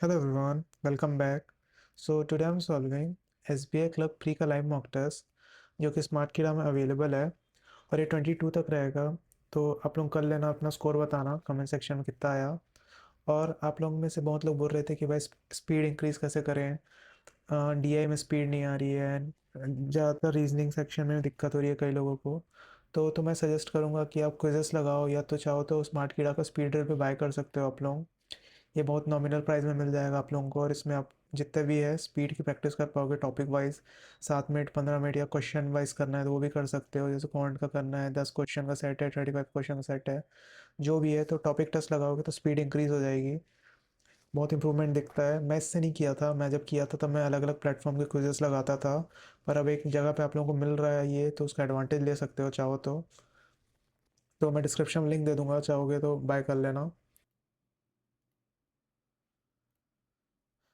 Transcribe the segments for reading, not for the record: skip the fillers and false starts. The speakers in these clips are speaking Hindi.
Hello everyone, welcome back. So today I'm solving SBI Club Pre का लाइव मॉक टेस्ट जो कि स्मार्ट कीड़ा में अवेलेबल है और ये 22 तक रहेगा। तो आप लोग कर लेना, अपना स्कोर बताना कमेंट सेक्शन में कितना आया। और आप लोग में से बहुत लोग बोल रहे थे कि भाई स्पीड इंक्रीज़ कैसे करें, डीआई में स्पीड नहीं आ रही है, ज़्यादातर रीजनिंग सेक्शन में दिक्कत हो रही है कई लोगों को। तो मैं सजेस्ट करूँगा कि आप क्विज़ेस लगाओ, या तो चाहो तो स्मार्ट कीड़ा का स्पीड ड्रिल पे बाय कर सकते हो आप लोग। ये बहुत नॉमिनल प्राइस में मिल जाएगा आप लोगों को, और इसमें आप जितने भी है स्पीड की प्रैक्टिस कर पाओगे टॉपिक वाइज। 7 मिनट 15 मिनट या क्वेश्चन वाइज करना है तो वो भी कर सकते हो। जैसे क्वांट का करना है, 10 क्वेश्चन का सेट है, 35 क्वेश्चन का सेट है, जो भी है। तो टॉपिक टेस्ट लगाओगे तो स्पीड इंक्रीज़ हो जाएगी, बहुत इंप्रूवमेंट दिखता है। मैं इससे नहीं किया था, मैं जब किया था तब मैं अलग अलग प्लेटफॉर्म के क्विजेस लगाता था, पर अब एक जगह पे आप लोगों को मिल रहा है ये, तो उसका एडवांटेज ले सकते हो चाहो तो मैं डिस्क्रिप्शन में लिंक दे दूंगा, चाहोगे तो बाय कर लेना।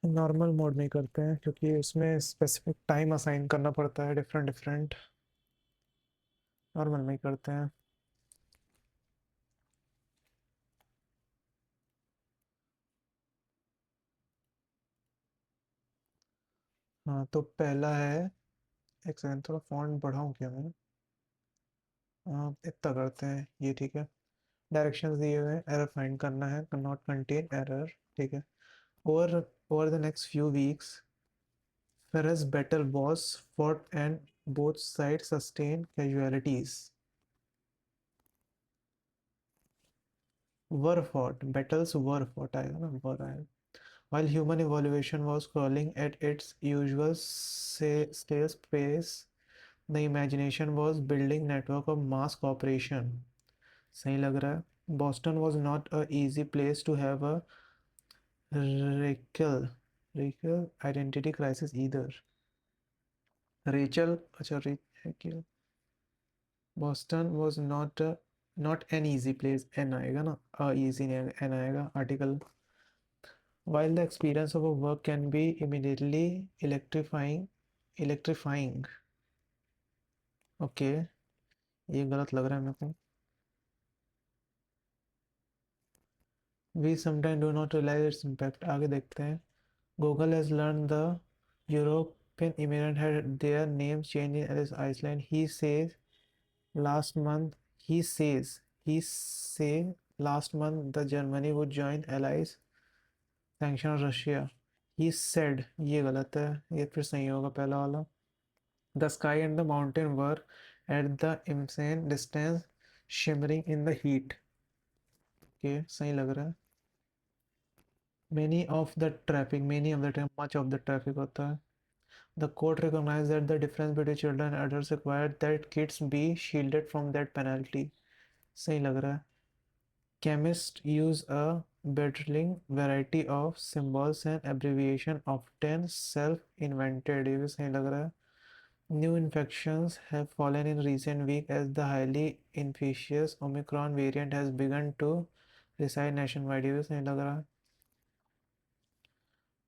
नॉर्मल मोड में ही करते हैं क्योंकि उसमें स्पेसिफिक टाइम असाइन करना पड़ता है, डिफरेंट डिफरेंट। नॉर्मल में ही करते हैं। हाँ, तो पहला है, एक सेकंड थोड़ा फॉन्ट बढ़ाऊँ क्या मैं? हाँ, इतना करते हैं, ये ठीक है। डायरेक्शंस दिए हुए हैं, एरर फाइंड करना है, नॉट कंटेन एरर, ठीक है। Over over the next few weeks Ferrous battle was fought and both sides sustained casualties. Were fought, battles were fought आएगा ना, were आएगा। While human evolution was crawling at its usual snail's pace, the imagination was building network of mass cooperation. सही लग रहा है। Boston was not a easy place to have a racial racial identity crisis either. Rachel, अच्छा Rachel, Boston was not an easy place. N आएगा ना, easy नहीं, N आएगा article. While the experience of a work can be immediately electrifying. Okay, ये गलत लग रहा है मेरे को। We sometimes do not realize its impact. आगे देखते हैं। Google has learned the European immigrant had their names changed in Ellis Island. Last month, he says, he say last month the Germany would join allies sanction Russia. He said, ये गलत है, ये फिर सही होगा पहला वाला। The sky and the mountain were at the insane distance, shimmering in the heat. Okay, सही लग रहा है। Many of the time, much of the traffic होता है। The court recognized that the difference between children and adults required that kids be shielded from that penalty. सही लग रहा है। Chemists use a battling variety of symbols and abbreviation, often self-invented. ये भी सही लग रहा है। New infections have fallen in recent weeks as the highly infectious Omicron variant has begun to reside nationwide. ये भी सही लग रहा है।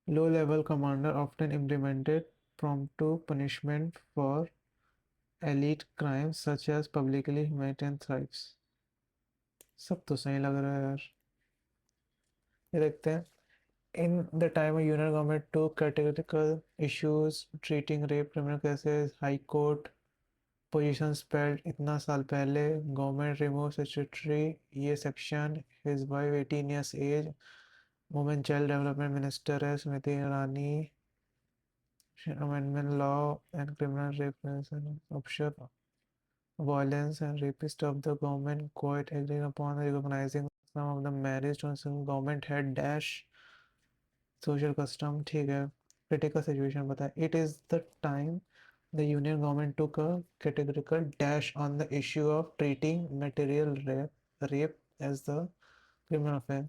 Low-level commander often implemented prompt punishment for elite crimes such as publicly humanitarian thrives. सब तो सही लग रहा है यार। ये देखते हैं। In the time of Union government took categorical issues treating rape criminal cases, High Court position spelled इतना साल पहले, government removed statutory ये section, his wife 18 years age, women child development minister है Smriti Irani, amendment law and criminal rape prevention option, violence and rapist of the government quite agreeing upon recognizing some of the marriage to government had dash social custom, ठीक है। critical situation बताए, it is the time the union government took a categorical dash on the issue of treating material rape as the criminal offense,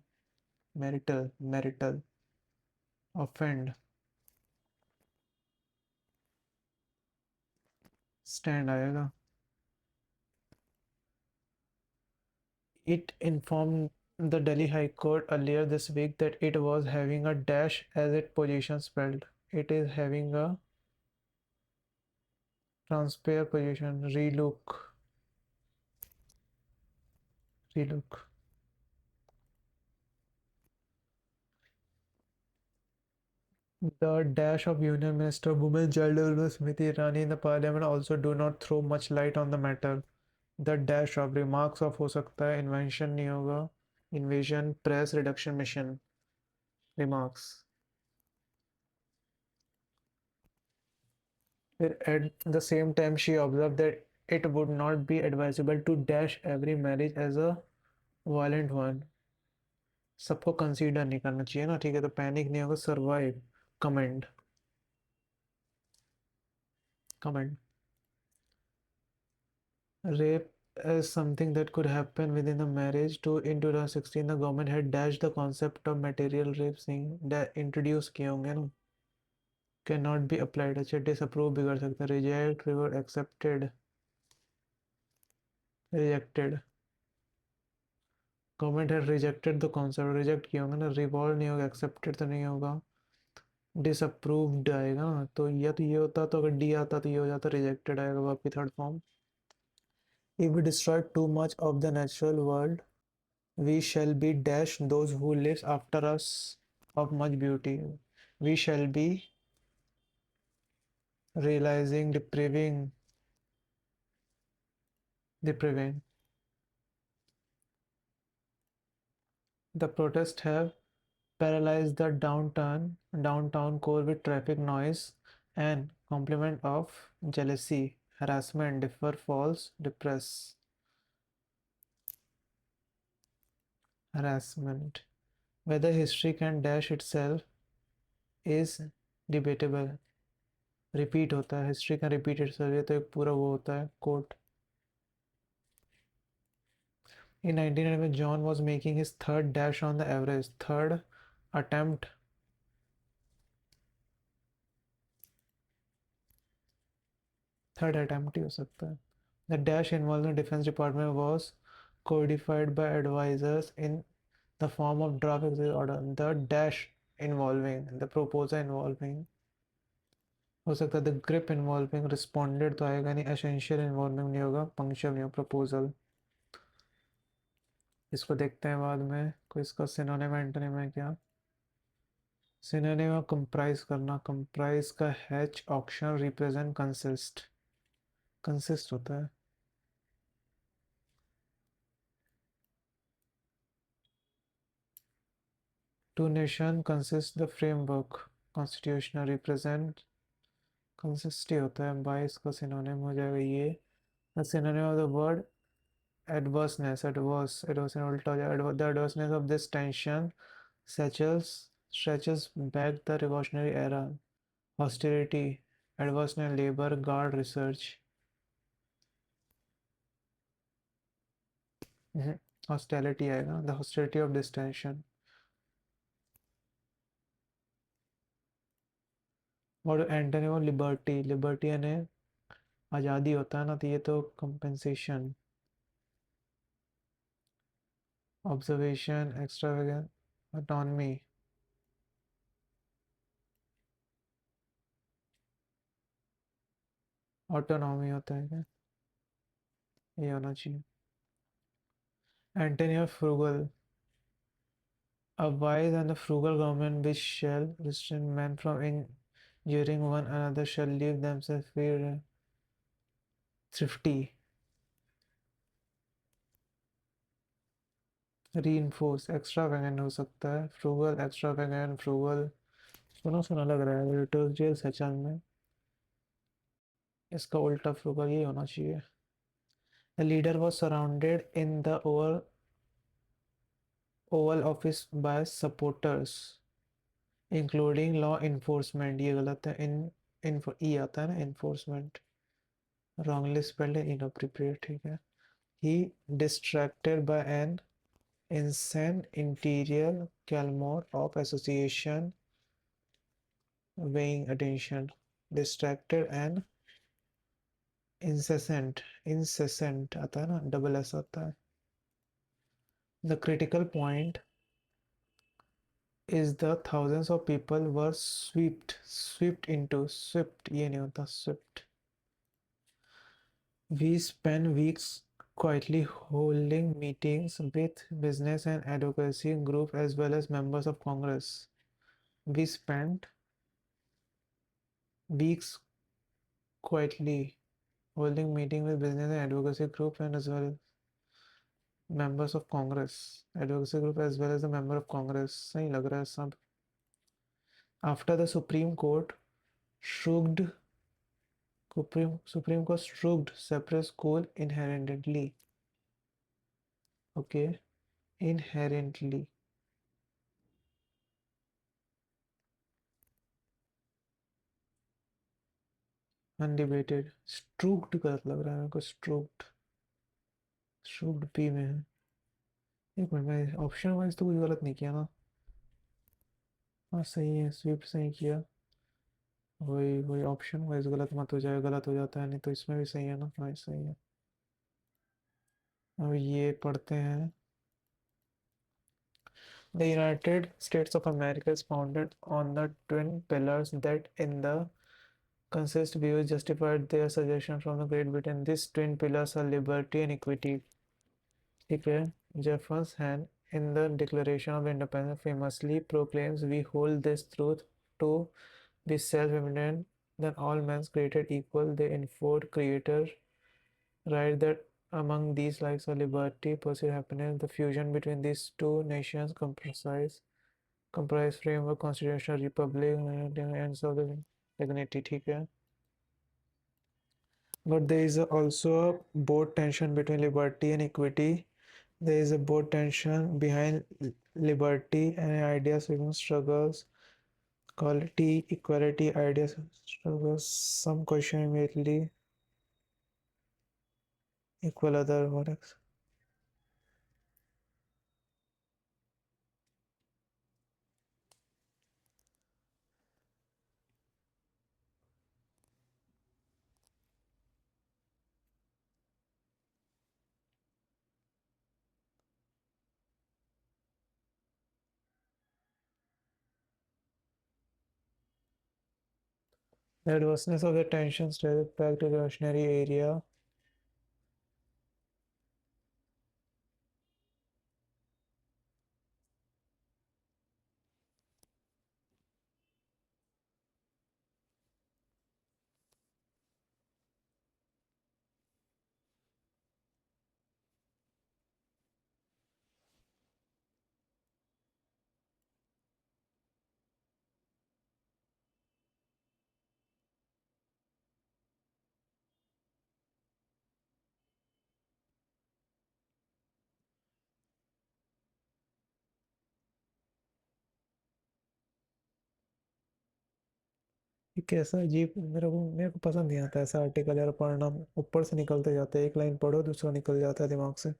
marital offend, stand आएगा। It informed the Delhi High Court earlier this week that it was having a dash as its position spelled. It is having a transpair position. Relook. The dash of Union Minister of Women Child Development Smriti Irani in the parliament also do not throw much light on the matter. The dash of remarks of हो सकता है invention नहीं होगा, invasion press reduction mission remarks. At the same time she observed that it would not be advisable to dash every marriage as a violent one. सबको कंसीडर नहीं करना चाहिए ना, ठीक है, तो पैनिक नहीं होगा, survive, comment, comment. Rape is something that could happen within a marriage. In 2016, the government had dashed the concept of material rape, saying that introduce किए होंगे ना, cannot be applied. अच्छा, disapprove भी कर सकते हैं, reject, revert, accepted, rejected. Government had rejected the concept, reject किए होंगे ना, revolt नहीं होगा, accepted तो नहीं होगा, disapproved आएगा ना, तो या तो ये होता, तो अगर D आता तो ये हो जाता, rejected आएगा वो आपकी third form. If we destroy too much of the natural world, we shall be dash those who live after us of much beauty. We shall be realizing, depriving. The protests have paralyzed the downtown core with traffic noise and complement of jealousy, harassment, differ, false, depress, harassment. Whether history can dash itself is debatable. Repeat होता है, हिस्ट्री का रिपीट itself, ये तो एक पूरा वो होता है coat. In 1911, John was making his third dash on the Everest. Third attempt. Third attempt ही हो सकता है. The dash involving the Defense Department was codified by advisors in the form of draft executive order. The dash involving, the proposal involving, हो सकता है the grip involving, responded तो आएगा नहीं, essential involving नहीं होगा, punctual नहीं होगा, proposal. इसको देखते हैं बाद में, कोई इसका सिनोनिम एंटोनिम है क्या. सिनोनिम ऑफ कंप्राइज करना, कंप्राइज का हैच ऑक्शन रिप्रेजेंट कंसिस्ट, कंसिस्ट होता है. Two nation consist the framework, constitutional represent consist ही होता है. बाईस का सिनोनिम हो जाएगा ये. The synonym of the word adverseness, adverse उल्टा हो जाएगा. The adverseness of this tension stretches back the revolutionary era. Hostility, adversarial labor, guard research. Hostility आएगा, the hostility of this tension. और एंटोनिम ऑफ लिबर्टी, लिबर्टी यानी आज़ादी होता है ना, तो ये तो compensation, observation, extravagance, autonomy. Autonomy होता है क्या, ये होना चाहिए. Antonym of frugal, a wise and a frugal government which shall restrain men from injuring one another shall leave themselves free and thrifty. reinforce, extravagant हो सकता है, frugal, extravagant, frugal, सुना सुना लग रहा है, liturgical सेशन में इसका उल्टा frugal ये होना चाहिए. The leader was surrounded in the Oval Office by supporters, including law enforcement. ये गलत है, ई आता है ना, enforcement, wrongly spelled and inappropriate, ठीक है. He distracted by an insane interior clamor of association weighing attention. Distracted and incessant आता है ना, double S आता है. The critical point is the thousands of people were swept ये नहीं होता, swept. We spent weeks quietly holding meetings with business and advocacy groups as well as members of Congress. We spent weeks quietly, holding meeting with business and advocacy group and as well members of Congress, advocacy group as well as the member of Congress. सही लग रहा है सब. After the Supreme Court shrugged, Supreme Court shrugged separate school inherently. Okay, inherently. Undebated. Strugged गलत लग रहा है मेरे को. Strugged. Strugged P में है. एक मिनट, मैं ऑप्शन वाइज तो कुछ गलत नहीं किया ना. हाँ सही है, स्विफ्ट सही किया. वही वही ऑप्शन वाइज गलत मत हो जाए, गलत हो जाता है नहीं तो इसमें भी सही है ना. हाँ सही है. अब ये पढ़ते हैं. The United States of America is founded on the twin pillars that in the consist views justified their suggestion from the Great Britain. These twin pillars are liberty and equity. ठीक है. Jefferson in the Declaration of Independence famously proclaims we hold this truth to be self-evident that all men created equal. They enforce creator right that among these lives are liberty, pursuit, happiness. The fusion between these two nations comprise framework constitutional republic and sovereign dignity. ठीक है. But there is also a both tension between liberty and equity. There is a both tension behind liberty and ideas within struggles. Quality, equality, ideas, struggles. Some question immediately equal other works. The adverseness of the tension stays back to the reactionary area. ये कैसा अजीब, मेरे को पसंद नहीं आता ऐसा आर्टिकल यार पढ़ना. ऊपर से निकलते जाते हैं, एक लाइन पढ़ो दूसरा निकल जाता है दिमाग से.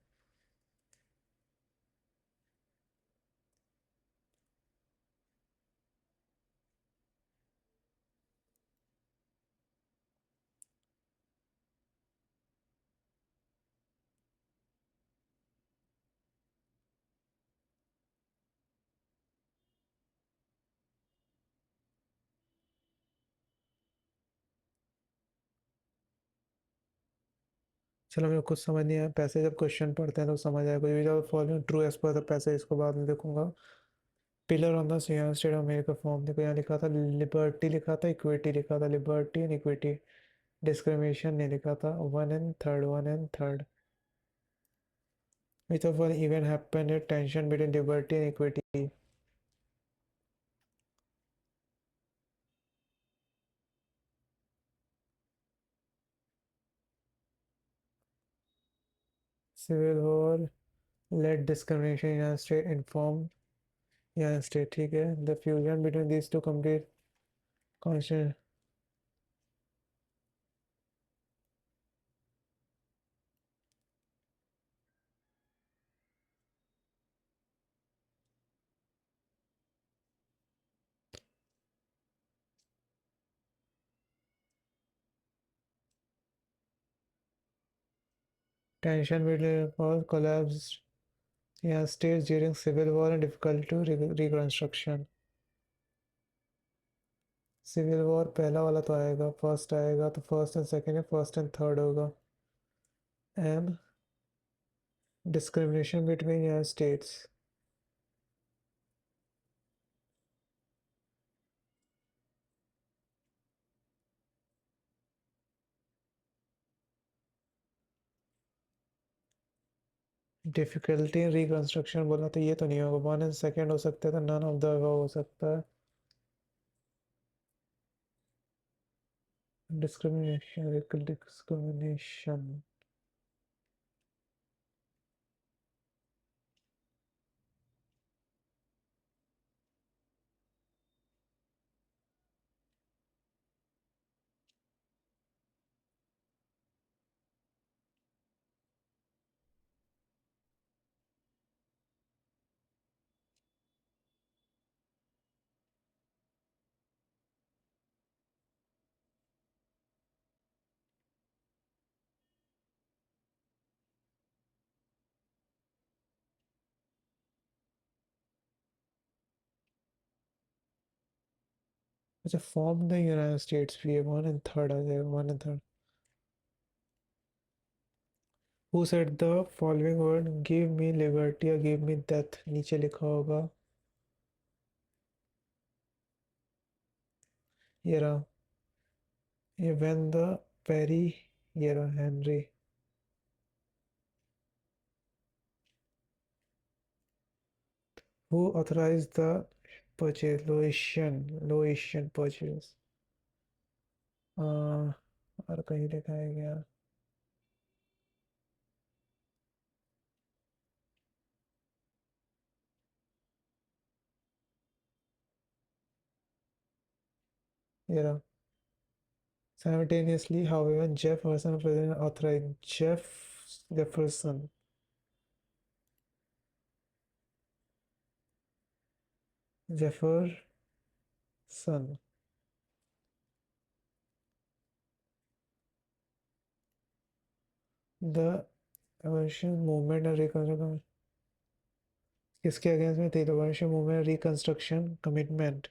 चलो मेरे को कुछ समझ नहीं आया. पैसे जब क्वेश्चन पढ़ते हैं तो समझ आया. कुछ भी जब following true as per the passage, इसको बाद में देखूंगा. Pillar on the state of America form, देखो यहाँ लिखा था लिबर्टी, लिखा था इक्विटी, लिखा था लिबर्टी एंड इक्विटी. डिस्क्रिमिनेशन नहीं लिखा था. One and third, one and third. Which of one event happened at tension between liberty and equity. Civil war let discrimination in state inform यहाँ स्टेट. ठीक है. The fusion between these two complete constant. Tension between और कोलैप्स यहाँ states during civil war and difficult to reconstruction. Civil war पहला वाला तो आएगा, फर्स्ट आएगा तो फर्स्ट एंड सेकंड है, फर्स्ट एंड थर्ड होगा. एंड डिस्क्रिमिनेशन बिटवीन यहाँ स्टेट्स. डिफिकल्टी इन रिकंस्ट्रक्शन बोला तो ये तो नहीं होगा, 1 and 2 हो सकता है, तो नन ऑफ द अबव हो सकता है। Discrimination, discrimination. अच्छा, फॉर्म द यूनाइटेड स्टेट्स भी है, 1 and 3 आ जाएगा, 1 and 3। Who said the following word, give me liberty या गिव मी डेथ, नीचे लिखा होगा। ये रहा, ये व्हेन द पेरी, ये रहा Henry. Who authorized the purchase? Loetian purchase। और कहीं लिखा है क्या? ये रहा। Simultaneously, however, Jefferson President authorized Jefferson Jefferson the abolition movement and reconstruction। किसके अगेंस्ट में थी abolition movement reconstruction commitment?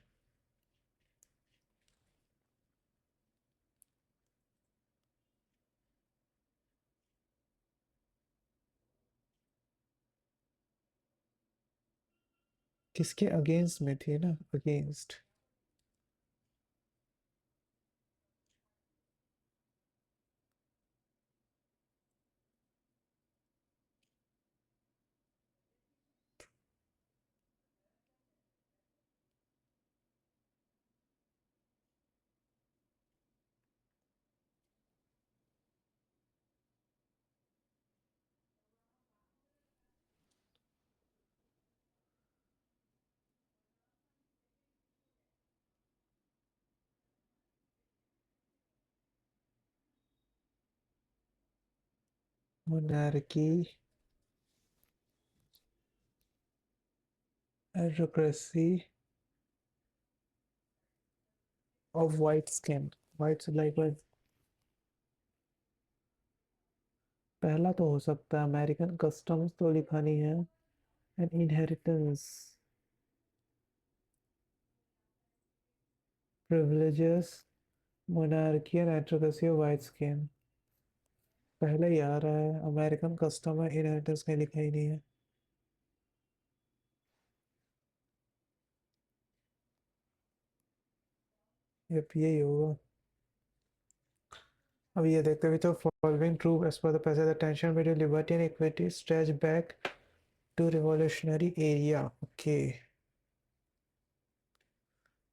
किसके अगेंस्ट में थी ना, against. monarchy, aristocracy of white skin, white like white। पहला तो हो सकता है, अमेरिकन कस्टम्स तो लिखा नहीं है। An inheritance, privileges, monarchy and autocracy of white skin. पहले ही आ रहा है, अमेरिकन कस्टम है, इनहेरिटेंस कहीं लिखा ही नहीं है। यही होगा। अब ये देखते हुए तो following true as per the passage, the tension between liberty and equity stretch back to revolutionary area. Okay,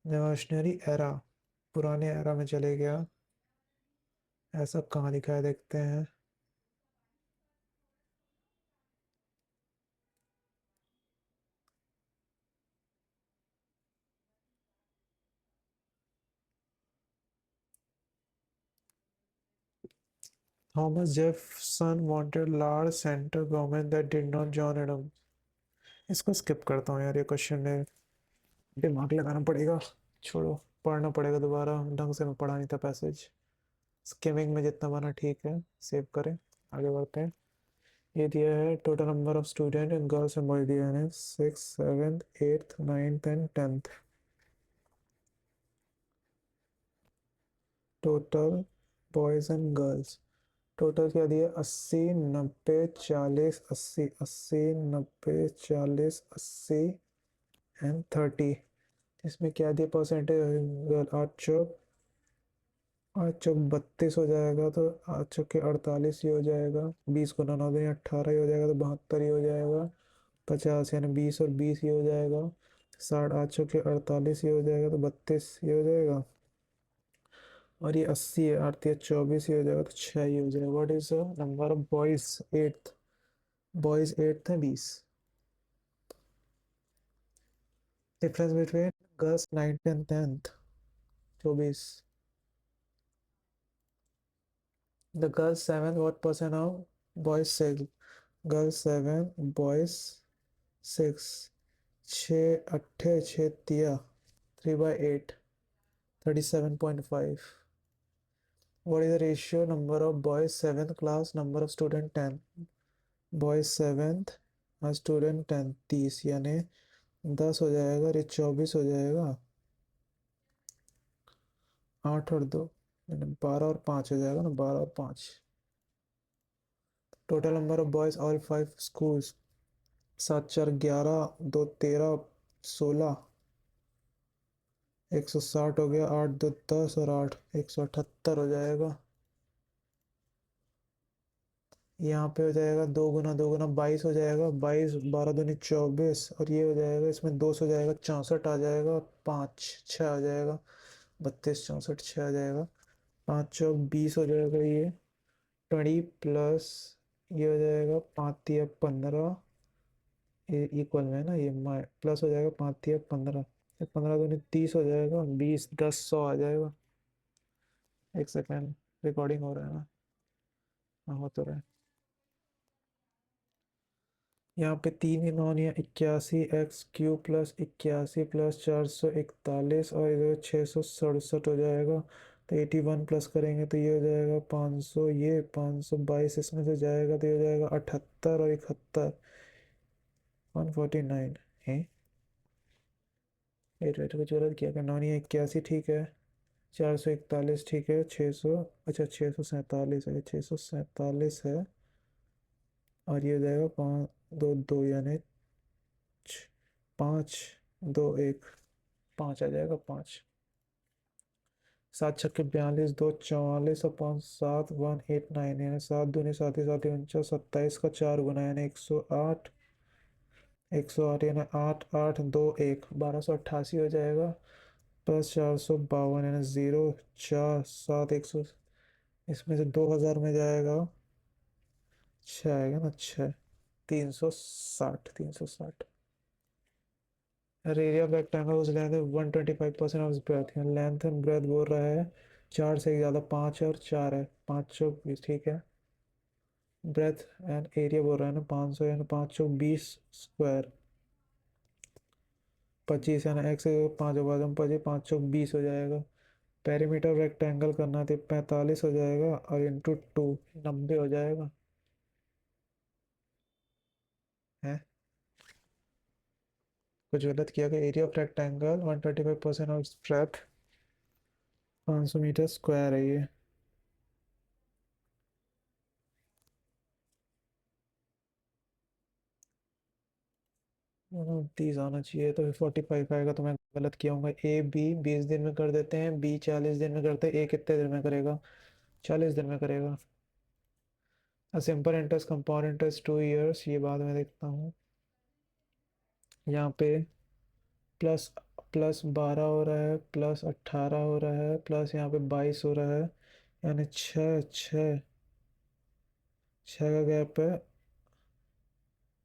revolutionary era, पुराने एरा में चले गया। ऐसा कहाँ लिखा है, देखते हैं। Thomas Jefferson wanted large central government that did not John Adams। इसको स्किप करता हूँ यार, ये क्वेश्चन में दिमाग लगाना पड़ेगा। छोड़ो, पढ़ना पड़ेगा दोबारा, ढंग से मैं पढ़ा नहीं था पैसेज। स्किमिंग में जितना बना ठीक है, सेव करें, आगे बढ़ते हैं। ये दिया है total number of student and girls and boy, दिया है 6, 7, 8, 9, 10 total boys and girls. Total क्या दिया, 80, 90, 40, 80, 80, 90, 40, 80 एंड 30। इसमें क्या दिया परसेंटेज, गर्ल 8 चौक आठ चौक 32 हो जाएगा, तो आठ चौके 48 ही हो जाएगा। 20 गुना 9 दूनी 18 ही हो जाएगा, तो 72 ही हो जाएगा। 50 यानी 20 और 20 ही हो जाएगा। 60 8 चौके 48 ही हो जाएगा, तो 32 ही हो जाएगा। और ये 80 है, 8 या 24 ही हो जाएगा, तो 6 ही हो जाएगा। What is the number of boys eighth? Boys eighth है 20। Difference between girls 9th and 10th 24। The girls 7, what percent of boys 6? Girls 7, boys 6। 6 अट्ठे 6 तिया 3/8 37.5। What is the ratio number of boys 7th class number of student 10? Boys 7th और स्टूडेंट 10 30, यानी 10 हो जाएगा और ये 24 हो जाएगा। 8 और 2 यानी 12 और 5 हो जाएगा ना, 12 और 5। Total number of boys all 5 schools 7 4 11 2 13 16 160 हो गया। 8 2 10 और 8 178 हो जाएगा। यहाँ पे हो जाएगा 2 गुना 22 हो जाएगा। 22 12 दूनी 24 और ये हो जाएगा, इसमें 2 हो जाएगा 64 आ जाएगा। 5 6 आ जाएगा। 32 64 6 आ जाएगा। 5 चौक 20 हो जाएगा। ये 20 प्लस ये हो जाएगा 5 या 15। ये इक्वल में है ना, ये प्लस हो जाएगा 5 या 15। 15 दूनी 30 हो जाएगा। 20 10 100 आ जाएगा। एक सेकेंड, रिकॉर्डिंग हो रहा है ना? हाँ हो तो रहा है। यहाँ पे 3 9 81 एक्स क्यू प्लस 81 प्लस 441 और इधर 667 हो जाएगा। तो 81 प्लस करेंगे तो ये हो जाएगा 500। ये 522 इसमें से जाएगा तो ये हो जाएगा 78 और 71 149 है। एट वेट को जरूरत किया क्या? 9 81 ठीक है। 441 ठीक है। 600, अच्छा 647 है, 647 है। और ये हो जाएगा 5 2 2 यानी 5 2 1 5 आ जाएगा। 5 7 छक्के 42 2 44 और 5 7 189 यानी 7 दूनी 7 7 49 27 का 4 गुना यानी 108। 108 यानी 8 8 2 1 1288 हो जाएगा। प्लस 452 यानी 0 4 7 100। इसमें से 2000 में जाएगा 6 आएगा ना, 6 360। एरिया ऑफ रेक्टेंगल उस लेंथ 125% ऑफ इस ब्रेथ है। लेंथ एंड ब्रेथ बोल रहा है 4 से ज़्यादा 5 है और 4 है। 5 चौक 20 ठीक है। ब्रेथ एंड एरिया बोल रहा है ना 500 यानी 5 चौक 20 स्क्वायर। 25 यानी x से 5 होगा तो 25 5 चौक 20 हो जाएगा। पेरीमीटर रेक्टेंगल करना तो 45 हो जाएगा और इंटू 2 90 हो जाएगा। है कुछ गलत किया गया? Area of rectangle 125% of breadth 500 metre square है ये। 30 आना चाहिए तो फिर 45 आएगा, तो मैं गलत किया हूँ। ए बी 20 दिन में कर देते हैं, बी 40 दिन में करते हैं। ए कितने दिन में करेगा? 40 दिन में करेगा। Simple interest compound interest 2 years, ये बाद में देखता हूँ। यहाँ पे प्लस प्लस 12 हो रहा है, प्लस 18 हो रहा है, प्लस यहाँ पे 22 हो रहा है। यानी 6 का गैप है।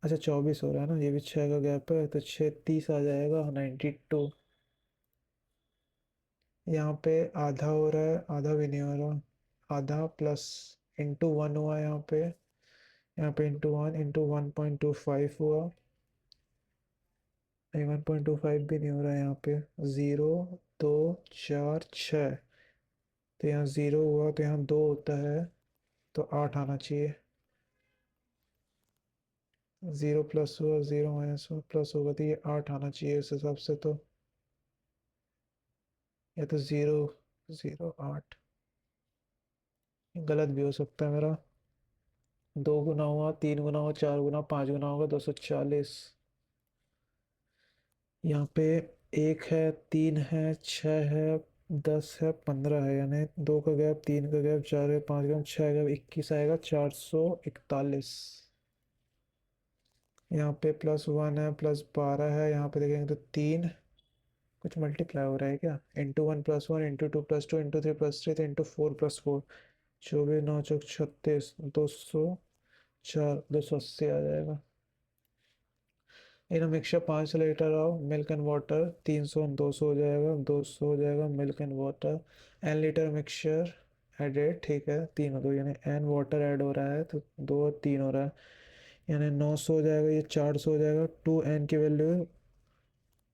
अच्छा 24 हो रहा है ना, ये भी 6 का गैप है, तो 6 30 आ जाएगा 92। यहाँ पे आधा हो रहा है, आधा भी नहीं हो रहा। आधा प्लस इंटू 1 हुआ यहाँ पे इंटू 1 इंटू 1.25 हुआ। नहीं 1.25 भी नहीं हो रहा है यहाँ पे। 0 2 4 6, तो यहाँ 0 हुआ तो यहाँ 2 होता है, तो 8 आना चाहिए। 0 प्लस हुआ 0 माइनस हुआ प्लस होगा, तो ये 8 आना चाहिए उस हिसाब से। तो या तो 0 0 8, गलत भी हो सकता है मेरा। 2 गुना हुआ 3 गुना हुआ 4 गुना 5 गुना होगा 240। यहाँ पे 1 है 3 है 6 है 10 है, 15 है, यानी 2 का गैप, 3 का गैप, 4 है, 5 गैप, 6 गैप, 21 आएगा, 441। यहाँ पे +1 है, +12 है, यहाँ पे देखेंगे तो 3 कुछ मल्टीप्लाई हो रहा है क्या, ×1 + 1 ×2 + 2 ×3 + 3 तो ×4 + 4, 24 9 चौक 36, 204, 280 आ जाएगा। In mixture 5 litre of milk and water, 300 200 हो जाएगा, 200 हो जाएगा milk and water, n litre mixture added, ठीक है, 3 और 2 यानी n वाटर ऐड हो रहा है तो 2 और 3 हो रहा है, यानी 900 हो जाएगा, ये 400 हो जाएगा, 2n की वैल्यू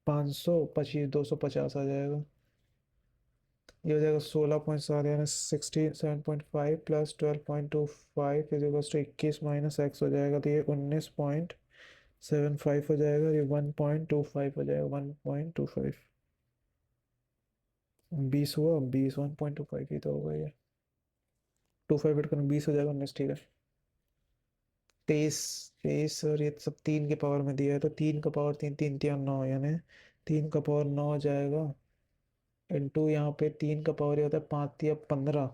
525, 250 आ जाएगा। ये हो जाएगा 16.7 यानी 67.5 + 12.25 = 21 - x हो जाएगा, तो ये 19.75 हो जाएगा, ये 1.25 हो जाएगा, 1.25। 20 हुआ, 20 1.25 ही तो होगा ये, 25 एड करना 20 हो जाएगा, 19, ठीक है। 23, 23 और ये सब 3 के पावर में दिया है, तो 3 का पावर 3, 3 3 9 यानी 3 का पावर 9 हो जाएगा, इंटू यहाँ पे 3 का पावर ये होता है 5 या 15,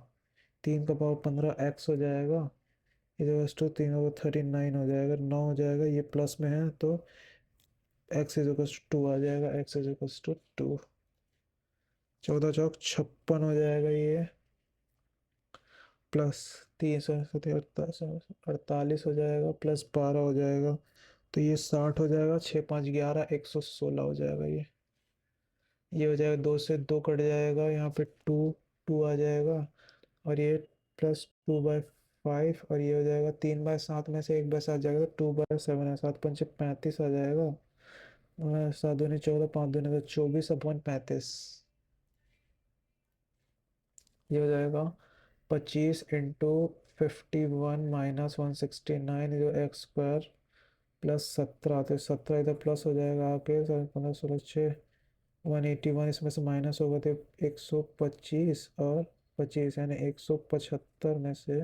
3 का पावर 15 एक्स हो जाएगा, इधर 3 होगा 39 हो जाएगा, 9 हो जाएगा, ये प्लस में है तो x = 2 आ जाएगा, x = 2, 14 चौक 56 हो जाएगा ये, प्लस 3 हो जाएगा, +12 हो जाएगा, तो ये 60 हो जाएगा, 6 5 11, 116 हो जाएगा ये हो जाएगा, 2 से 2 कट जाएगा, यहाँ पे 2 2 आ जाएगा, और ये +2/5, और ये हो जाएगा 3/7 में से 1/7 जाएगा तो 2/7 है, 7 पंचे 35 आ जाएगा, 7 दूनी 14, 5 दूनी 24/35, ये हो जाएगा 25 × 51 - 169 जो x² +17, तो 17 इधर प्लस हो जाएगा आके, 15 16 6, 181 इसमें से माइनस होगा तो 125 और 25 यानी 175 में से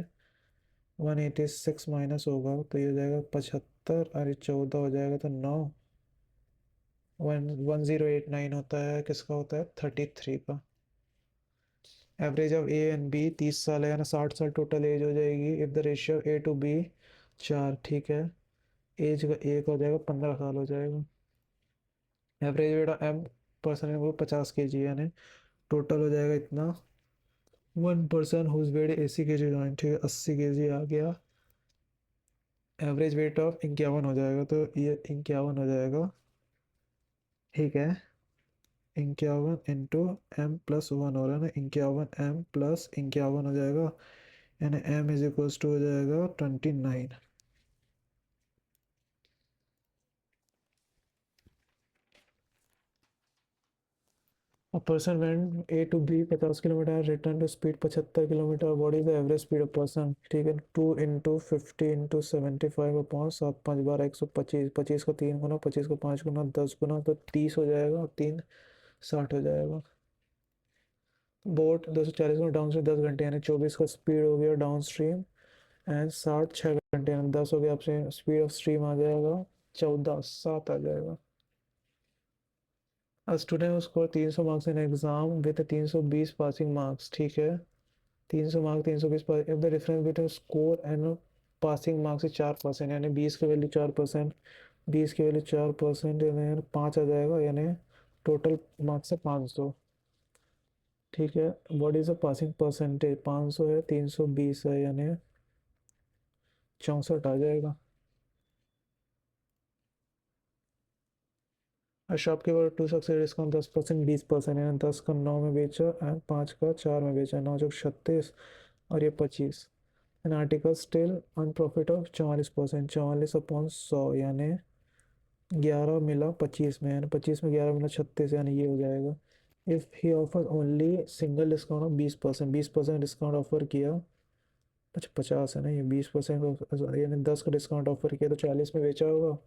186 माइनस होगा तो ये हो जाएगा 75, और ये 14 हो जाएगा तो 9, 1089 होता है, किसका होता है 33 का। Average of A and B 30 साल है, यानी 60 साल टोटल एज हो जाएगी, if the ratio A to B 4, ठीक है, एज का एक हो जाएगा, 15 साल हो जाएगा। Average weight of m person को 50 kg, यानी टोटल हो जाएगा इतना, 1 person whose weight 80 kg joined, ठीक है, 80 kg आ गया। एवरेज वेट ऑफ 51 हो जाएगा, तो ये 51 हो जाएगा, ठीक है, 51 इंटू m+1 हो रहा है ना, 51 m+51 हो जाएगा, यानी m = हो जाएगा 29। A person went A to B 50 kilometre, return to speed 75 kilometre, what is the average speed of person, ठीक है, 2 × 50 × 75 अपॉन 7 5 12 125, 25 का 3 गुना, 25 का 5 गुना, 10 गुना तो 30 हो जाएगा, और 3 60 हो जाएगा। बोट 240 में डाउन स्ट्रीम 10 घंटे, यानी 24 का स्पीड हो गया डाउन स्ट्रीम, एंड 60 6 घंटे, यानी 10 हो गया, आपसे स्पीड ऑफ स्ट्रीम आ जाएगा 14 7 आ जाएगा। A student who scored 300 marks in exam with 320 passing marks, ठीक है, 300 मार्क 320 पर, if the difference between score and passing marks से 4%, यानी 20 की वैल्यू 4%, 20 की वैल्यू 4% यानी 5 आ जाएगा, यानी टोटल मार्क्स है 500, ठीक है। What is the passing percentage, 500 है, 320 है, यानी 64 आ जाएगा। शॉपकीपर टू सक्सेस डिस्काउंट 10%, 20%, यानी 10 का 9 में बेचा एंड 5 का 4 में बेचा, 9 चौक 36, और ये 25, an article still on profit of 44%, 44/100 यानी 11 मिला 25 में, यानी 25 में 11 मिला 36, यानी ये हो जाएगा। If he offer only single discount of 20%, 20% discount offer किया, अच्छा 50 है ना, ये 20% यानी 10 का डिस्काउंट ऑफर किया तो 40 में बेचा होगा,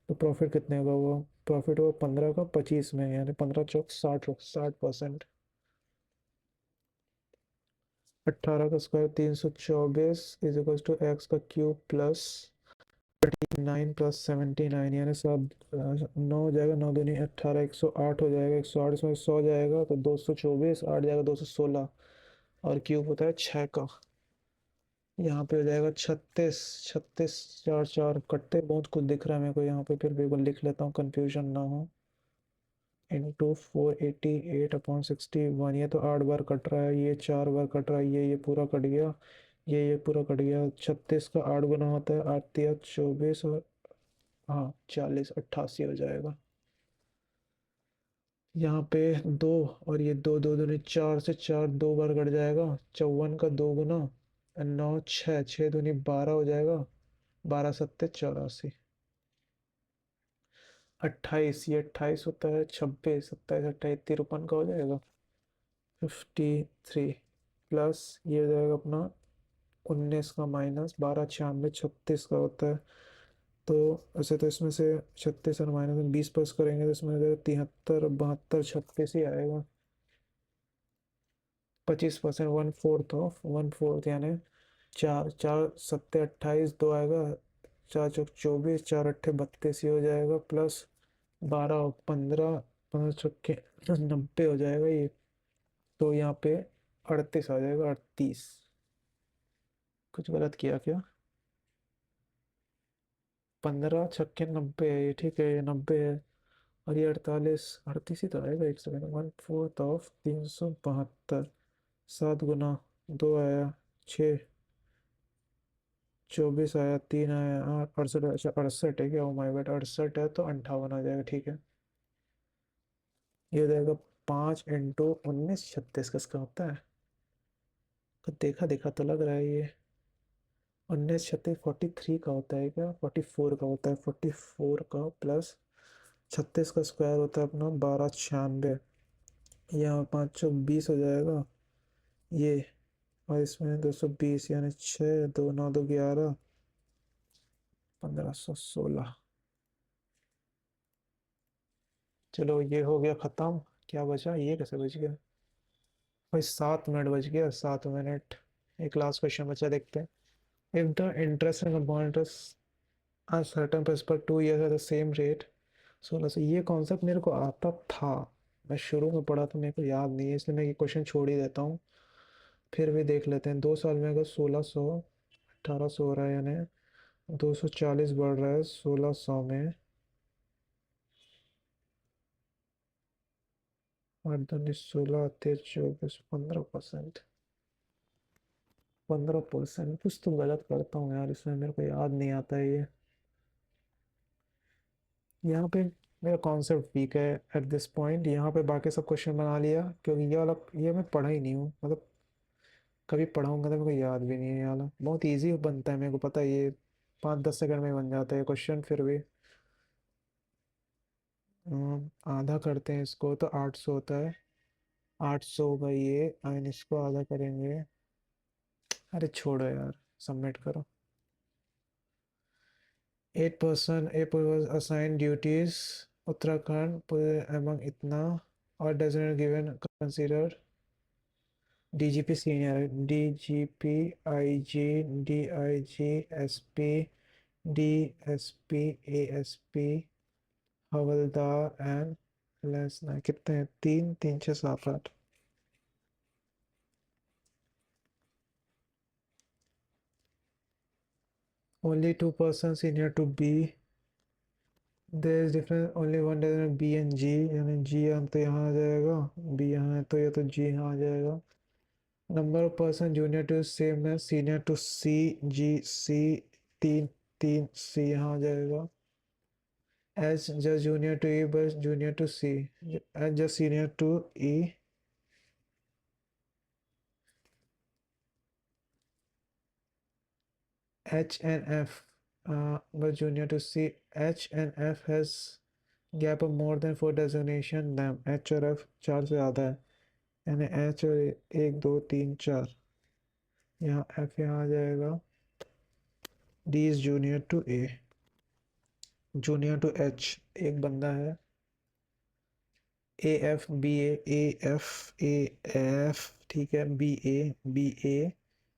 तो प्रॉफिट कितने होगा, वो प्रॉफिट होगा 15 का 25 में, यानी 15 चौक 60, 60%। 18 का स्क्वायर 324 = x का क्यूब प्लस 39 प्लस 79 यानी 9 हो जाएगा, 9 दूनी 18, 108 हो जाएगा, 108 इसमें 100 जाएगा तो 224, 8 जाएगा 216, और क्यूब होता है 6 का। यहाँ पे हो जाएगा 36, 36 4 4 कटते बहुत कुछ दिख रहा है मेरे को यहाँ पे, फिर भी एक लिख लेता हूँ कंफ्यूजन ना हो। इंटू 488/61, ये तो 8 बार कट रहा है, ये 4 बार कट रहा है, ये पूरा कट गया, ये पूरा कट गया। 36 का 8 गुना होता है, 8 तिया 24, और हाँ 40, 88 हो जाएगा। यहाँ पे दो, और ये दो दो दूनी 4 से 4 2 बार कट जाएगा। 54 का 2 गुना 9, 6 6 दूनी 12 हो जाएगा, 12 सत्ते 84। 28, ये 28 होता है, 26 27 28 53 का हो जाएगा, 53 प्लस ये हो जाएगा अपना 19 का माइनस 12 96 36 का होता है। तो ऐसे तो इसमें से 36 और माइनस में 20 प्लस करेंगे तो इसमें हो जाएगा 73 72 36 ही आएगा। 25%, 1/4 ऑफ 1/4 यानी 4 4 सत्ते 28, 2 आएगा, 4 चौक 24, 4 अट्ठे 32 ही हो जाएगा, प्लस 12 और 15, 15 चौके 90 हो जाएगा ये। तो यहाँ पे 38 आ जाएगा, 38। कुछ गलत किया क्या? 15 छक्के 90 है ये, ठीक है ये 90 है, और ये 48 38 ही तो आएगा। एक सेकेंड, 1/4 ऑफ 372, 7 गुना 2 आया, 6 24 आया, 3 आया, 8 68, अच्छा 68 है क्या? ओ माय गॉड 68 है तो 58 आ जाएगा, ठीक है। ये हो जाएगा 5 × 19 36 किसका होता है? तो देखा देखा तो लग रहा है ये 19 36 43 का होता है क्या? 44 का होता है, 44 का प्लस 36 का स्क्वायर होता है अपना 1296, यहाँ 520 हो जाएगा ये, और इसमें 220 यानी 6 2 9 2 11 1516। चलो ये हो गया ख़त्म। क्या बचा? ये कैसे बच गया भाई? 7 मिनट बच गया, 7 मिनट। एक लास्ट क्वेश्चन बचा, देखते हैं। If the interest and compound interest a certain plus पर 2 years at the same rate 16 से, ये कॉन्सेप्ट मेरे को आता था, मैं शुरू में पढ़ा था, मेरे को याद नहीं है, इसलिए मैं ये क्वेश्चन छोड़ ही देता हूँ। फिर भी देख लेते हैं। 2 साल में अगर 1600 1800 हो रहा है, यानी 240 बढ़ रहा है 1600 में, 8 × 16 23 24 15%, 15%। कुछ तो गलत करता हूँ यार इसमें, मेरे को याद नहीं आता है ये। यहाँ पे मेरा कॉन्सेप्ट वीक है एट दिस पॉइंट। यहाँ पे बाकी सब क्वेश्चन बना लिया, क्योंकि ये वाला ये मैं पढ़ा ही नहीं हूँ, मतलब कभी पढ़ाऊँगा तो मेरे को याद भी नहीं है। ये वाला बहुत इजी बनता है, मेरे को पता है ये 5-10 सेकंड में बन जाता है क्वेश्चन। फिर भी आधा करते हैं इसको तो 800 होता है, 800 होगा ये, एंड इसको आधा करेंगे। अरे छोड़ो यार, सबमिट करो। 8% A was assigned duties Uttarakhand among इतना, और doesn't given consider DGP senior, DGP, IG, DIG, SP, DSP, ASP, हवलदार एंड लेसना। कितने हैं? 3 3 6 7 8। Only 2 persons senior to B. There is difference only one doesn't B and G, यानी G यहाँ तो यहाँ आ जाएगा, B यहाँ है तो ये तो G यहाँ आ जाएगा। Number of person junior to same है, senior to C, G C, 3 3 C यहाँ आ जाएगा। H just junior to E but junior to C, H just senior to E, H and F but junior to C. H and F has gap of more than 4 designation them, H और F 4 से ज़्यादा है, यानी H और 1 2 3 4, यहाँ F यहाँ आ जाएगा। D is junior to A, junior to H एक बंदा है। A F B A F ठीक है, B A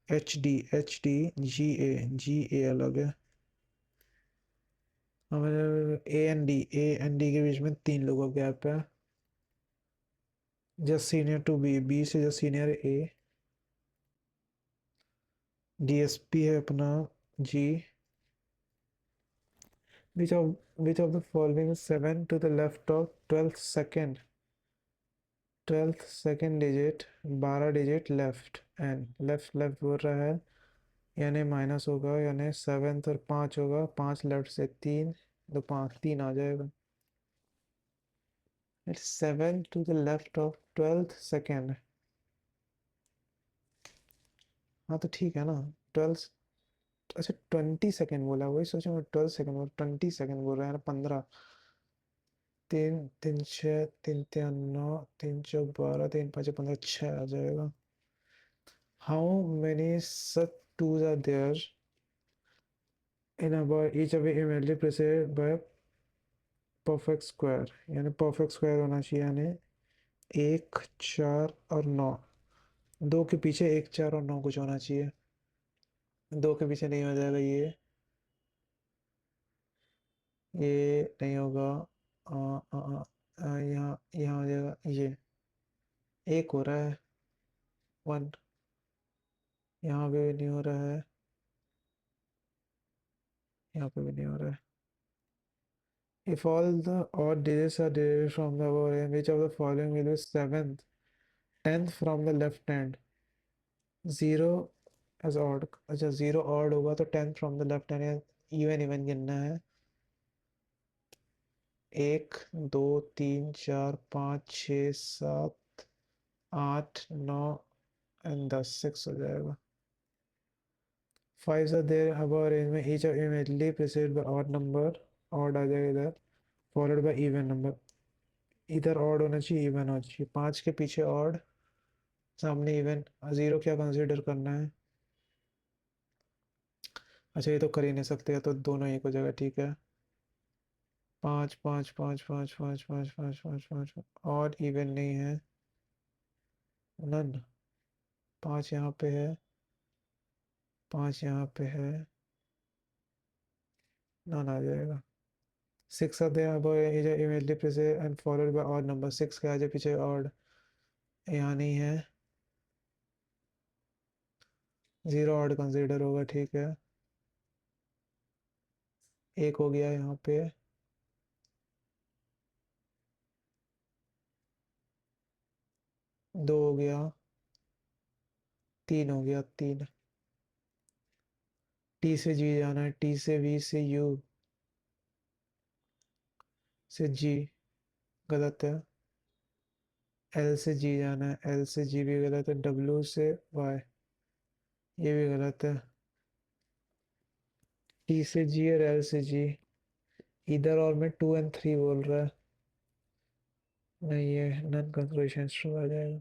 H D G A अलग है। हमारे ए एंड डी के बीच में 3 लोगों का गैप है। Just senior to B, B से जस्ट सीनियर ए। डीएसपी है अपना G. Which of the following 7 to the left of 12th second, 12th second digit, 12 digit left and left left बोल रहा है, यानी माइनस होगा, यानी 7 और 5 होगा, 5 लेफ्ट से 3, तो 5 3 आ जाएगा। It's 7 to the left of 12th second. हाँ तो ठीक है ना। 12, अच्छा 20 सेकेंड बोला, वही सोचा मैं 12 सेकेंड बोल, 20 सेकेंड बोल रहा है ना। 15, 3 3 6, 3 3 9, 3 4 12, 3 5 15, 6 आ जाएगा। How many such twos are there in about each of the immediately preceded by perfect square, यानी परफेक्ट स्क्वायर होना चाहिए, यानी 1 4 और 9। 2 के पीछे 1 4 और 9 कुछ होना चाहिए। 2 के पीछे नहीं हो जाएगा ये नहीं होगा। यहाँ यहाँ हो जाएगा ये। 1 हो रहा है, 1। यहाँ पे भी नहीं हो रहा है, यहाँ पे भी नहीं हो रहा है। If all the odd digits are derived from the above range, which of the following will be 7th, 10th from the left hand? 0 as odd, अच्छा 0 odd होगा तो 10th from the left hand, even even गिनना है। 1 2 3 4 5 6 7 8 9 एंड 10, 6 हो जाएगा। 5 are there above range में, each are immediately preceded by odd number, odd आ जाएगा इधर, followed by even number। इधर ऑड होना चाहिए, इवन होना चाहिए। 5 के पीछे ऑड, सामने इवन। 0 क्या कंसीडर करना है? अच्छा ये तो कर ही नहीं सकते, तो दोनों एक हो जाएगा, ठीक है। 5 5 5 5 5 5 5 5 5, और इवन नहीं है, नन। 5 यहाँ पे है, 5 यहाँ पे है, नन आ जाएगा। 6 आते हैं अब, immediately president and followed by odd number. 6 के आगे पीछे ऑड यहाँ नहीं है, 0 ऑड कंसीडर होगा, ठीक है। 1 हो गया यहाँ पे, 2 हो गया, 3 हो गया, 3। टी से जी जाना है, टी से वी से यू से जी, गलत है। एल से जी जाना है, एल से जी भी गलत है। डब्ल्यू से वाई, ये भी गलत है। टी से जी और एल से जी, इधर और में 2 एंड 3 बोल रहा है, नहीं ये नॉन कंक्लूशन ट्रू आ जाएगा।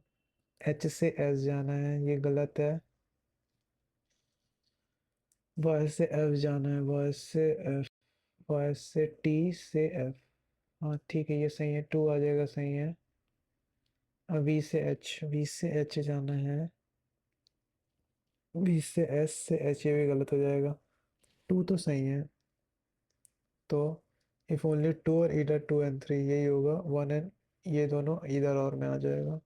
एच से एस जाना है, ये गलत है। वाई से एफ जाना है, वाई से एफ, वाई से टी से एफ, हाँ ठीक है, ये सही है, 2 आ जाएगा, सही है। अब वी से एच, वी से एच जाना है, वी से एस से एच, ये भी गलत हो जाएगा। 2 तो सही है, तो इफ ओनली 2 और इधर 2 एंड 3, यही होगा। 1 एंड ये दोनों इधर और में आ जाएगा।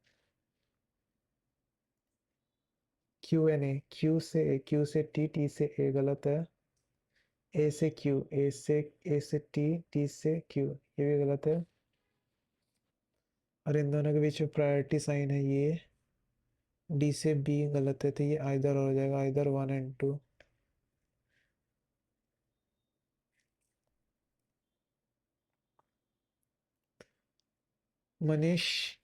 क्यू एन ए, क्यू से ए, क्यू से टी, टी से ए गलत है। ए से क्यू, ए से टी, टी से क्यू, ये भी गलत है। और इन दोनों के बीच में प्रायोरिटी साइन है ये, डी से बी गलत है, तो ये आइदर हो जाएगा, either 1 and 2। Manish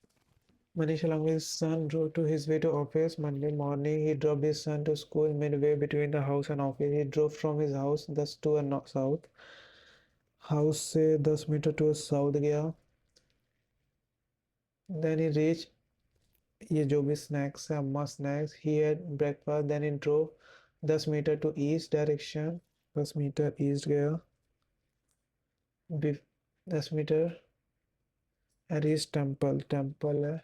Manish along with his son drove to his way to office. Monday morning, he dropped his son to school midway between the house and office. He drove from his house thus to a south. House से 10 मीटर टू साउथ गया। देन ही रीच, ये जो भी स्नैक्स है, अम्मा snacks, he had breakfast. Then he drove 10 meter to east direction, 10 meter east गया। 10 meter at east temple, temple है।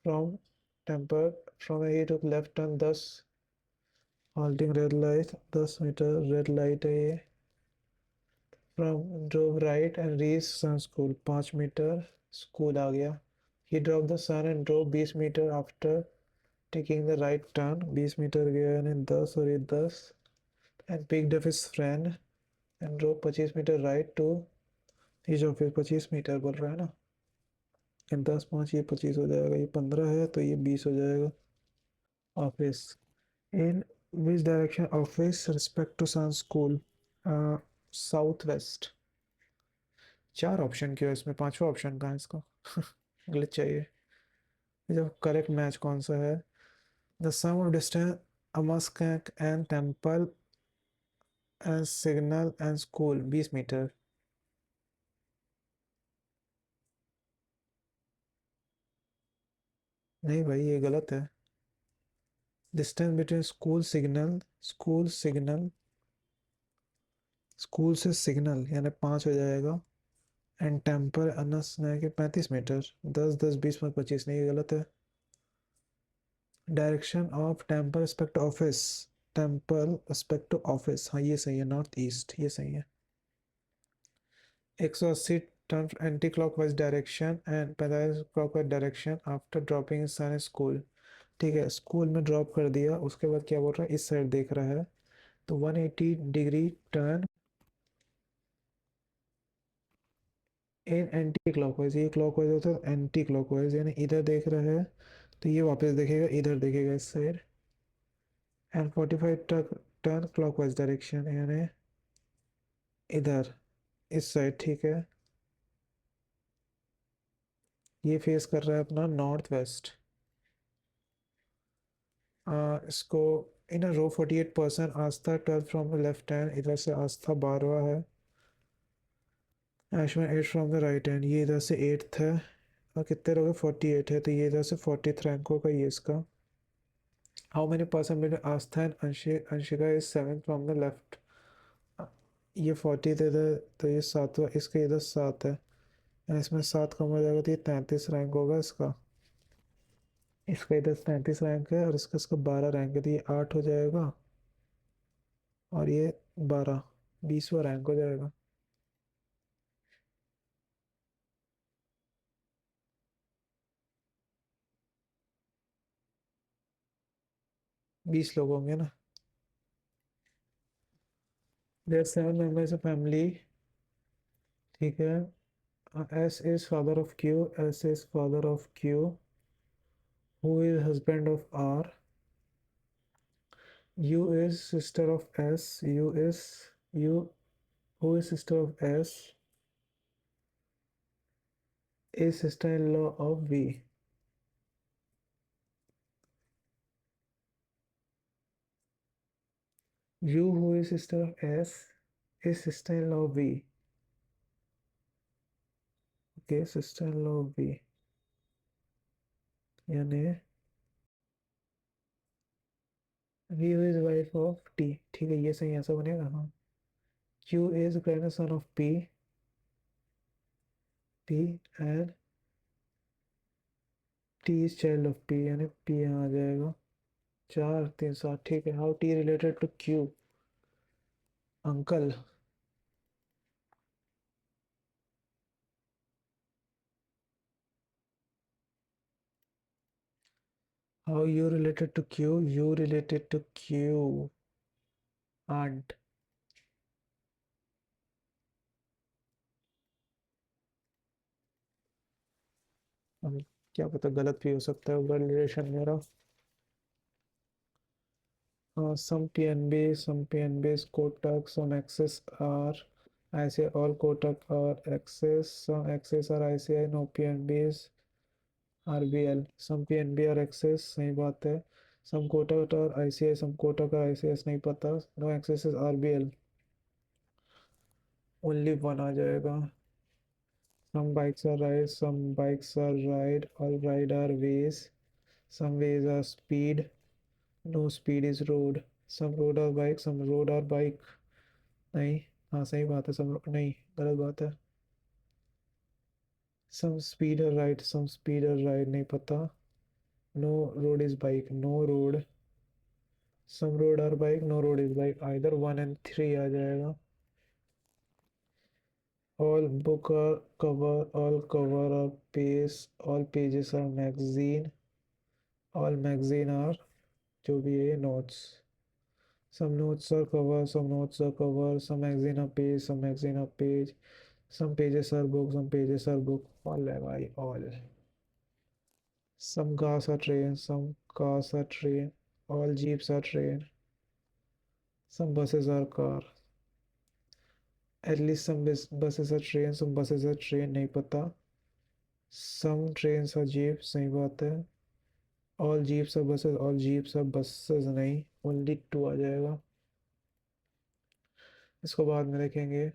From temple, from he took left turn 10, halting red light, 10 meter red light है ये। From drove right and reach son school 5 meter school आ गया. He drop the son and drove 20 meter after taking the right turn. 20 meter गया यानी 10 और ये 10 and picked up his friend and drove 25 meter right to his office. 25 meter बोल रहा है ना. 10 5 ये 25 हो जाएगा. ये 15 है तो ये 20 हो जाएगा. Office. In which direction office respect to son school. South west. 4 option क्यों है इसमें. पांचवा ऑप्शन कहाँ है इसका. ग्लिच चाहिए. जब करेक्ट मैच कौन सा है. द सम ऑफ डिस्टेंस अमस्कैक and temple and signal and school 20 meter. नहीं भाई ये गलत है. डिस्टेंस बिटवीन स्कूल से सिग्नल यानी 5 हो जाएगा. एंड टेम्पल अनस के 35 मीटर. 10 10 20 में 25 नहीं. ये गलत है. Direction of temple respect office. Temple respect to office. हाँ ये सही है. नॉर्थ ईस्ट ये सही है. 180 turn anti clockwise direction and 45 clockwise direction after dropping son school. ठीक है स्कूल में ड्रॉप कर दिया उसके बाद क्या बोल रहा है. इस साइड देख रहा है तो 180 degree turn in anti clockwise. ये क्लॉकवाइज होता है एंटी क्लॉकवाइज यानी इधर देख रहा है तो ये वापस देखेगा इधर देखेगा इस side. And 45 turn clockwise direction यानी इधर इस साइड. ठीक है ये फेस कर रहा है अपना नॉर्थ वेस्ट. इसको इन रो 48% आस्था 12 फ्रॉम द लेफ्ट हैंड. इधर से आस्था 12वां है. ऐश्वर्य 8 फ्रॉम द राइट हैंड. ये इधर से 8th है. और कितने लोग 48 है तो ये इधर से 40th रैंक होगा ये इसका. How many person between Aastha and Anshika is 7 from the left. ये 40 इधर तो ये 7वां. इसका इधर 7 है. इसमें 7 कम हो जाएगा तो ये 33 रैंक होगा इसका. इसका इधर 33 रैंक है और इसका 12 रैंक है तो ये 8 हो जाएगा. और ये 12 20वां रैंक हो जाएगा. 20 लोग होंगे ना. There 7 members of family. ठीक है. S is father of Q. S is father of Q. Who is husband of R. U is sister of S. U who is sister of S is sister-in-law of V. U, who is sister of S, is sister-in-law of V. Okay, sister-in-law of V. यानी V who is wife of T. ठीक है ये सही ऐसा बनेगा. हाँ. Q is grandson of P. P and T is child of P यानी P यहाँ आ जाएगा. 4 3 7. ठीक है. How T related to Q. Uncle. How U related to Q. U related to Q. Aunt. अब क्या पता गलत भी हो सकता है वो रिलेशन मेरा. Some PNBs Kotak, some Axis are ICI, all Kotak are Axis, some Axis are ICI, no PNBs RBL. Some PNB are Axis, सही बात है. Some Kotak are ICI, some Kotak are ICS नहीं पता. No Axis is RBL. Only one आ जाएगा. Some bikes are ride, some bikes are ride, all ride are ways. Some ways are speed, no speed is road. Some road are bike, some road are bike. नहीं. हाँ सही बात है. सब नहीं गलत बात है. Some speed ride some speed ride नहीं पता. No road is bike. No road. Some road are bike. No road is bike. Either 1 and 3 आ जाएगा. All book are cover, all cover are page, all pages are magazine, all magazine are जो भी है notes. Some notes are cover, some notes are cover, some magazine are page, some magazine are page, some pages are book, some pages are book. All है भाई all. Some cars are train, some cars are train, all jeeps are train, some buses are car. At least some buses are train, some buses are train नहीं पता. Some trains are jeeps सही बात है. All jeeps are buses, all jeeps are buses नहीं, only two आ जाएगा. इसको बाद में देखेंगे.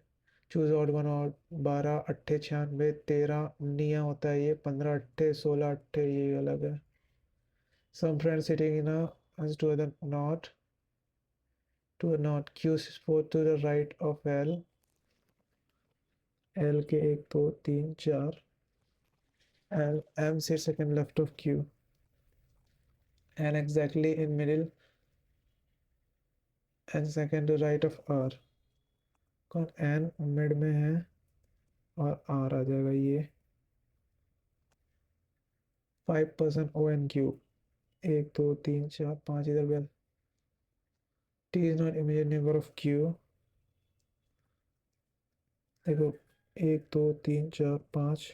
चूज ऑड वन और 12 अट्ठे 96 13 19 होता है ये 15 अट्ठे 16 अट्ठे ये अलग है. Some friends sitting in a as to the not to a not Q is 4 to the right of L. L के 1 2 3 4 L M sits second left of Q and exactly in middle and second to right of R. कौन N मिड में है और R आ जाएगा ये 5% O N Q 1 2 3 4 5 इधर भी T is not immediate neighbor of Q. देखो 1 2 3 4 5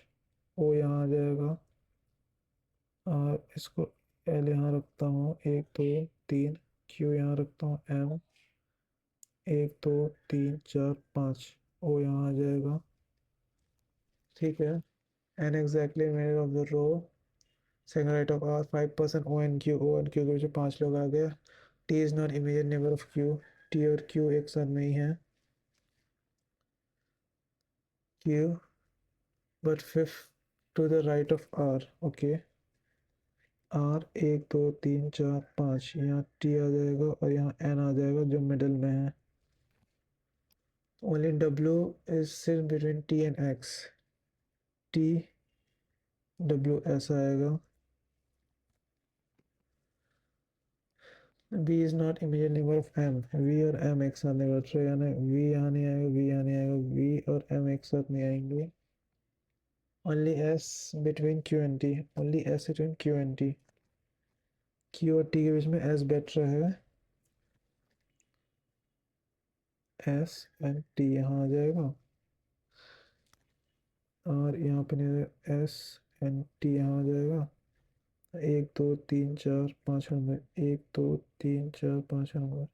O यहाँ आ जाएगा और इसको L यहाँ रखता हूँ 1 2 3 Q यहाँ रखता हूँ M 1 2 3 4 5 O यहाँ आ जाएगा. ठीक है. And exactly middle of the row second right of R 5% O and Q के पीछे 5 लोग आ गए. T is not immediate neighbor of Q. T और Q एक साथ नहीं है. Q but fifth to the right of R. Okay. R 1 2 3 4 5 यहाँ T आ जाएगा और यहाँ N आ जाएगा जो मिडिल में है. Only W is sit between T and X. T W ऐसा आएगा. V is not immediate neighbor of M. V और M एक साथ नहीं बैठ रहे यानी V यहाँ नहीं आएगा V यहाँ नहीं आएगा V और M एक साथ नहीं आएंगे. Only S between Q and T. Only S between Q and T. Q और T के बीच में S बैठ रहा है. S and T यहाँ आ जाएगा और यहाँ पे नहीं S and T यहाँ आ जाएगा. 1 2 3 4 5 नंबर 1 2 3 4 5 नंबर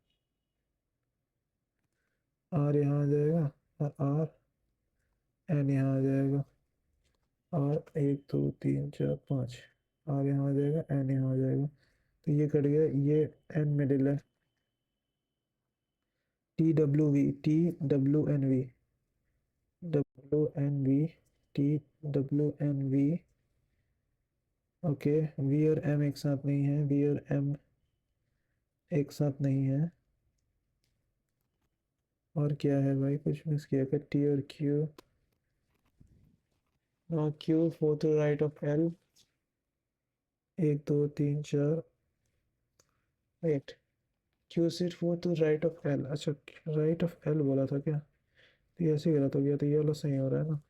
R यहाँ आ जाएगा और R N यहाँ आ जाएगा और 1 2 3 4 5 R यहाँ आ जाएगा N यहाँ आ जाएगा. तो ये कट गया. ये N मिडिल है. T W V T W N V W N V T W N V. Okay. V और M एक साथ नहीं है. V और M एक साथ नहीं है. और क्या है भाई कुछ मिस किया क्या. T और Q. Now Q 4 to the right of L 1 2 3 4 wait Q sit 4 to the right of L. अच्छा राइट ऑफ L बोला था क्या. तो ये ऐसे गलत हो गया. तो ये वाला सही हो रहा है ना.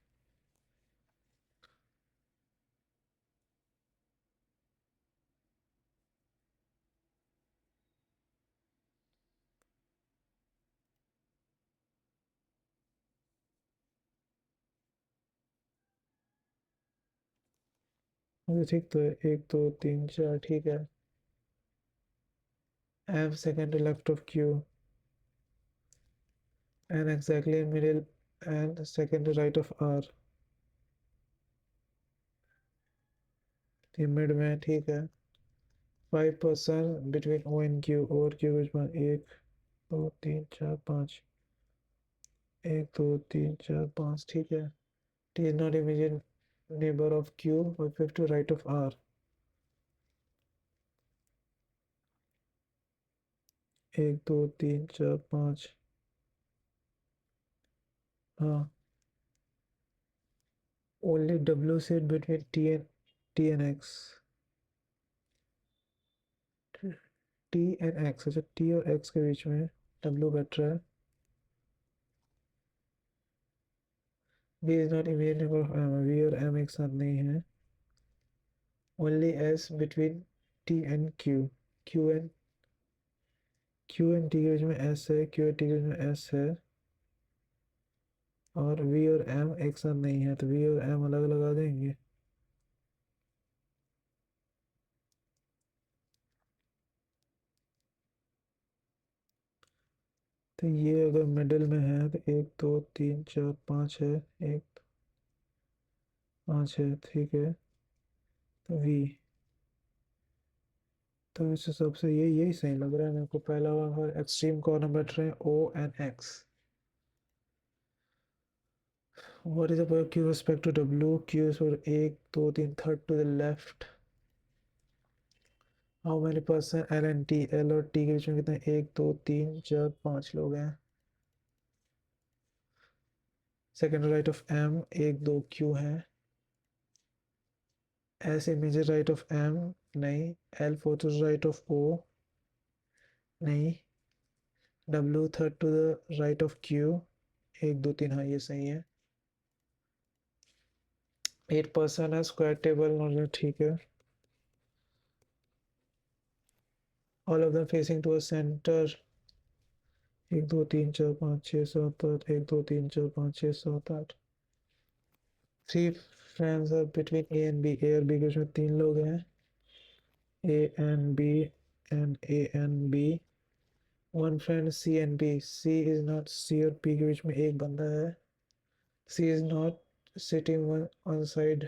मुझे ठीक तो है. 1 2 3 4 ठीक है. M second to left of Q and exactly in middle and second to right of R. ये मिड में ठीक है. 5% between O and Q. O और Q के बीच में 1 2 3 4 5 1 2 3 4 5 ठीक है. T is not immediate neighbor of Q but 5 to right of R. 1 2 3 4 5 हाँ. Only W sit between T and X. T and X. अच्छा T और X के बीच में W बैठ रहा है. V is not immediate neighbor of M, V और M एक साथ नहीं है. Only S between T and Q. Q and T के बीच में S है, Q और T के बीच में S है, और V और M एक साथ नहीं है, तो V और M अलग लगा देंगे. तो ये अगर मिडिल में है तो 1 2 3 4 5 है, 1 5 है, ठीक है. तो V, तो इस हिसाब से यही सही लग रहा है मेरे को. पहला और एक्सट्रीम कॉर्नर बैठ रहे हैं O and X. What is about Q respect to W? Q is for 1 2 3 third to the left. How many person L and T? L और T के बीच में कितने? 1 2 3 4 5 लोग हैं. Second right of M 1 2 Q है. S immediate right of M नहीं. L fourth right of O नहीं. W third to the right of Q 1 2 3, हाँ ये सही है. 8 पर्सन है, स्क्वायर टेबल नॉर्मल, ठीक है. All of them facing to a centre. 1 2 3 4 5 6 7 8. 1 2 3 4 5 6 7 8. 3 friends are between A and B. A और B के बीच में 3 लोग हैं. A and B and A and B. One friend C and B. C is not, C और P के बीच में एक बंदा है. C is not sitting one on side.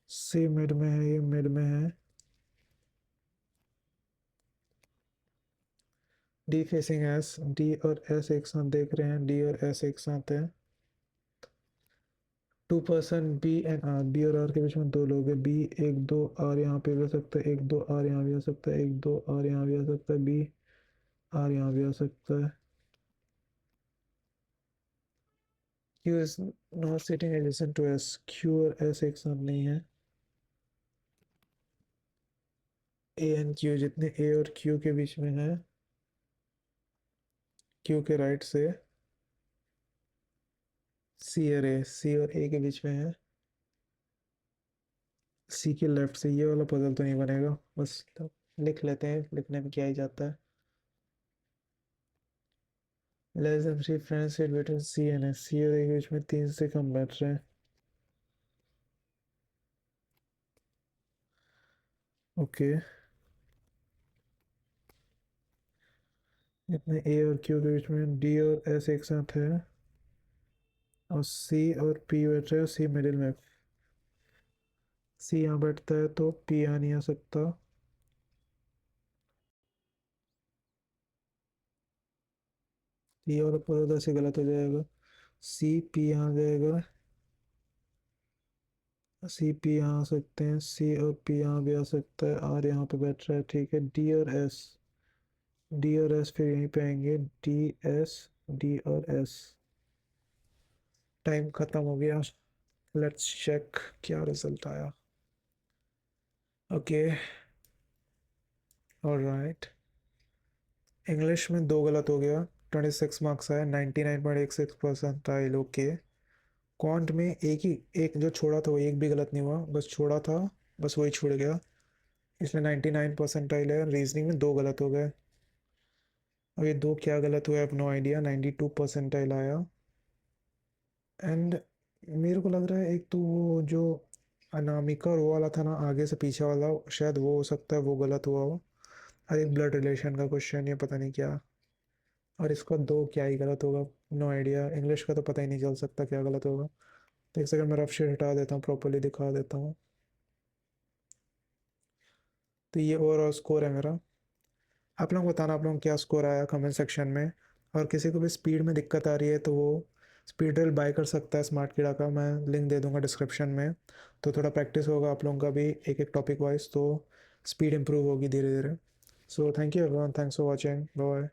C mid में है, ये मिड में है. D facing S. D और S एक साथ देख रहे हैं. D और S एक साथ है. 2 person B and R. B और R के बीच में 2 लोग हैं. B 1 2 R यहाँ पे भी आ सकता है, 1 2 R यहाँ भी आ सकता है, 1 2 R यहाँ भी आ सकता है, B R यहाँ भी आ सकता है. Q is not sitting adjacent to S. Q और S एक साथ नहीं है. A and Q, जितने A और Q के बीच में है, Q के राइट से C और A, C और A के बीच में है, C के लेफ्ट से. ये वाला पजल तो नहीं बनेगा, बस तो लिख लेते हैं, लिखने में क्या ही जाता है. Less than 3 friends sit between C and S. C और A के बीच में 3 से कम बैठ रहे हैं. ओके. इतने A और Q के बीच में D और S एक साथ है, और C और P बैठ रहे हैं. C मिडिल में. C यहाँ बैठता है तो P यहाँ नहीं आ सकता. ये वाला पूरा से गलत हो जाएगा. C P यहाँ जाएगा, C P यहाँ आ सकते हैं, C और P यहाँ भी आ सकता है, R यहाँ पे बैठ रहा है, ठीक है. D और S, D और S फिर यहीं पे आएंगे. D S, D और S. टाइम खत्म हो गया. लेट्स चेक क्या रिजल्ट आया. Okay, alright. इंग्लिश में 2 गलत हो गया, 26 मार्क्स आया, 99.16% ओके. क्वांट में एक जो छोड़ा था वो एक भी गलत नहीं हुआ, बस छोड़ा था, बस वही छूट गया, इसलिए 99 है. रीजनिंग में 2 गलत हो गए. अब ये 2 क्या गलत हुआ, अब नो आइडिया. 92 आया. एंड मेरे को लग रहा है एक तो वो जो अनामिका और वो वाला था ना, आगे से पीछे वाला, शायद वो हो सकता है वो गलत हुआ हो. और एक ब्लड रिलेशन का क्वेश्चन, ये पता नहीं क्या. और इसका 2 क्या ही गलत होगा, नो आइडिया. इंग्लिश का तो पता ही नहीं चल सकता क्या गलत होगा. तो एक सेकंड मैं रफ शीट हटा देता हूँ, प्रॉपर्ली दिखा देता हूँ. तो ये ओवरऑल स्कोर है मेरा. आप लोग बताना आप लोग क्या स्कोर आया कमेंट सेक्शन में. और किसी को भी स्पीड में दिक्कत आ रही है तो वो स्पीड ड्रिल बाय कर सकता है स्मार्ट कीड़ा का, मैं लिंक दे दूंगा डिस्क्रिप्शन में. तो थोड़ा प्रैक्टिस होगा आप लोगों का भी एक एक टॉपिक वाइज, तो स्पीड इंप्रूव होगी धीरे धीरे. So thank you everyone, thanks for watching, bye.